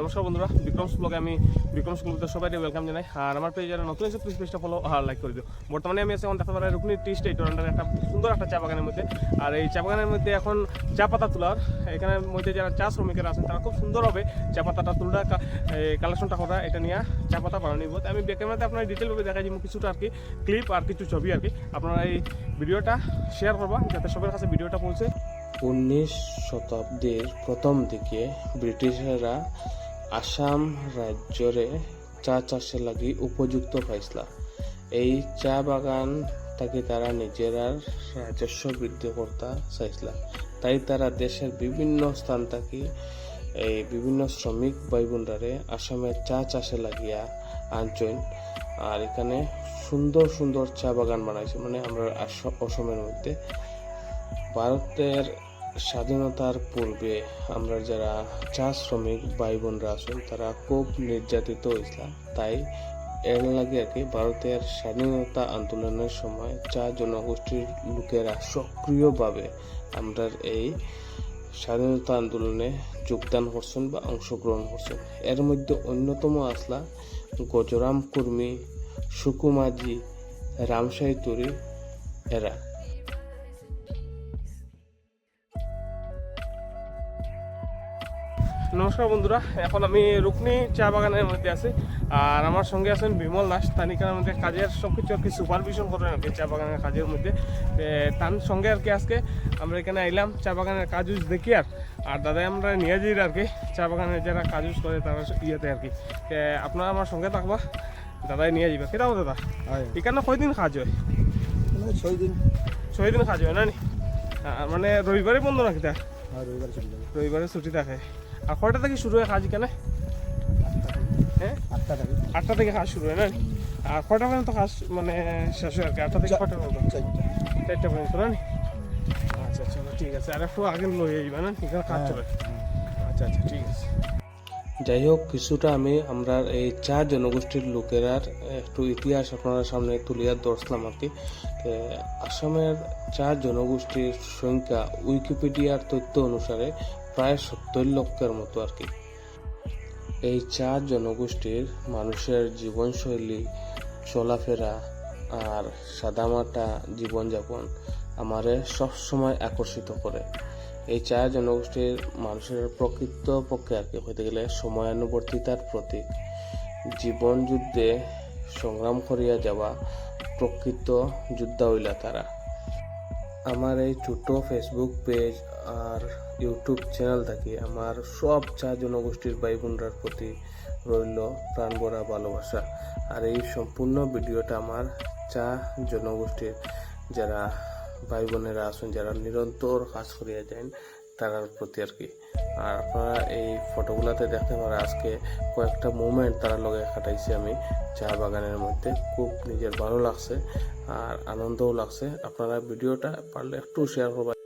নমস্কার বন্ধুরা, বিক্রমস ব্লগে আমি বিক্রমস ব্লগে সবাই ওয়েলকাম জানাই। আর আমার পেজ যারা নতুন এসে প্লিজ পেজটা ফলো আর লাইক করে দিও। বর্তমানে আমি আছি এখন দেখতে পারি রুকনি টি স্টেট একটা সুন্দর একটা চা বাগানের মধ্যে। আর এই চা বাগানের মধ্যে এখন চা পাতা তোলার, এখানের মধ্যে যারা চা শ্রমিকেরা আছেন তারা খুব সুন্দরভাবে চা পাতাটা তোলা কালেকশনটা করা, এটা নিয়ে চা পাতা বানানো নিব। আমি ক্যামেরাতে আপনার ডিটেলভাবে দেখাই দিব কিছুটা আর কি ক্লিপ আর কিছু ছবি আর কি। আপনারা এই ভিডিওটা শেয়ার করবা যাতে সবার কাছে ভিডিওটা পৌঁছে। 19 শতাব্দীর প্রথম দিকে ব্রিটিশরা আসাম রাজ্যরে চা চাষের লাগি উপযুক্ত পাইছিল। এই চা বাগান থেকে তারা নিজেরার রাজস্ব বৃদ্ধি করতে চাইছিল। তাই তারা দেশের বিভিন্ন স্থান থেকে এই বিভিন্ন শ্রমিক ভাই বোনরারে আসামের চা চাষে লাগিয়া আনছেন। আর এখানে সুন্দর সুন্দর চা বাগান বানাইছে, মানে আমরা অসমের মধ্যে। ভারতের স্বাধীনতার পূর্বে আমরা যারা চা শ্রমিক ভাই বোনরা আছেন তারা খুব নির্যাতিত হয়েছিল। তাই এর লাগে আর কি ভারতের স্বাধীনতা আন্দোলনের সময় চা জনগোষ্ঠীর লোকেরা সক্রিয়ভাবে আমরা এই স্বাধীনতা আন্দোলনে যোগদান করছেন বা অংশগ্রহণ করছেন। এর মধ্যে অন্যতম আসলা গজরাম কুর্মী, সুকুমাজি, রামসাই তুরি এরা। নমস্কার বন্ধুরা, এখন আমি রুকনি চা বাগানের মধ্যে আছি। আর আমার সঙ্গে আছেন বিমল দাস, তানিকার মধ্যে কাজের সব কিছু আর কি সুপারভিশন করেন আর কি চা বাগানের কাজের মধ্যে। তার সঙ্গে আর কি আজকে আমরা এখানে আইলাম চা বাগানের কাজ দেখি। আর দাদাই আমরা নিয়ে যাই আর কি চা বাগানের যারা কাজ করে তারা ইয়েতে আর কি। আপনারা আমার সঙ্গে থাকবা, দাদাই নিয়ে যাবে। কেটা দাদা এখানে কয়দিন কাজ হয়? 6 দিন কাজ হয় না নি? মানে রবিবারে বন্ধ নাকি? তা রবিবারে ছুটি থাকে। আর কয়টা থেকে শুরু হয় কাজ এখানে? হ্যাঁ, 8টা থেকে কাজ শুরু হয় না? আর কয়টা পর্যন্ত কাজ মানে শেষ হয় আর কি? 8টা থেকে কয়টা পর্যন্ত? 4টা পর্যন্ত না? আচ্ছা আচ্ছা, ঠিক আছে। আর একটু আগে লই যাইবা না, এখানে কাজ চলে। আচ্ছা আচ্ছা, ঠিক আছে। যাই হোক, কিছুটা আমি আমরা এই চা জনগোষ্ঠীর লোকেরার একটু ইতিহাস আপনার সামনে তুলিয়া ধরছিলাম আর কি। আসামের চা জনগোষ্ঠীর সংখ্যা উইকিপিডিয়ার তথ্য অনুসারে প্রায় 70 লক্ষের মতো আর কি। এই চা জনগোষ্ঠীর মানুষের জীবনশৈলী, চলাফেরা আর সাদামাটা জীবনযাপন আমারে সবসময় আকর্ষিত করে। এই চা জনগোষ্ঠীর মানুষের প্রকৃত পক্ষে আর কি হইতে গেলে সময়ানুবর্তিতার প্রতীক। জীবন যুদ্ধে সংগ্রাম করিয়া যাওয়া প্রকৃত যোদ্ধা হইলা তারা। আমার এই ছোট ফেসবুক পেজ আর ইউটিউব চ্যানেল থেকে আমার সব চা জনগোষ্ঠীর ভাই বোনরার প্রতি রইল প্রাণ ভরা ভালোবাসা। আর এই সম্পূর্ণ ভিডিওটা আমার চা জনগোষ্ঠীর যারা ভাই বোনেরা আছেন, যারা নিরন্তর কাজ করিয়া যান তারার প্রতি আর কি। আর আপনারা এই ফটোগুলাতে দেখতে পারেন আজকে কয়েকটা মুমেন্ট তারা লগে কাটাইছি আমি চা বাগানের মধ্যে। খুব নিজের ভালো লাগছে আর আনন্দও লাগছে। আপনারা ভিডিওটা পারলে একটু শেয়ার করবেন।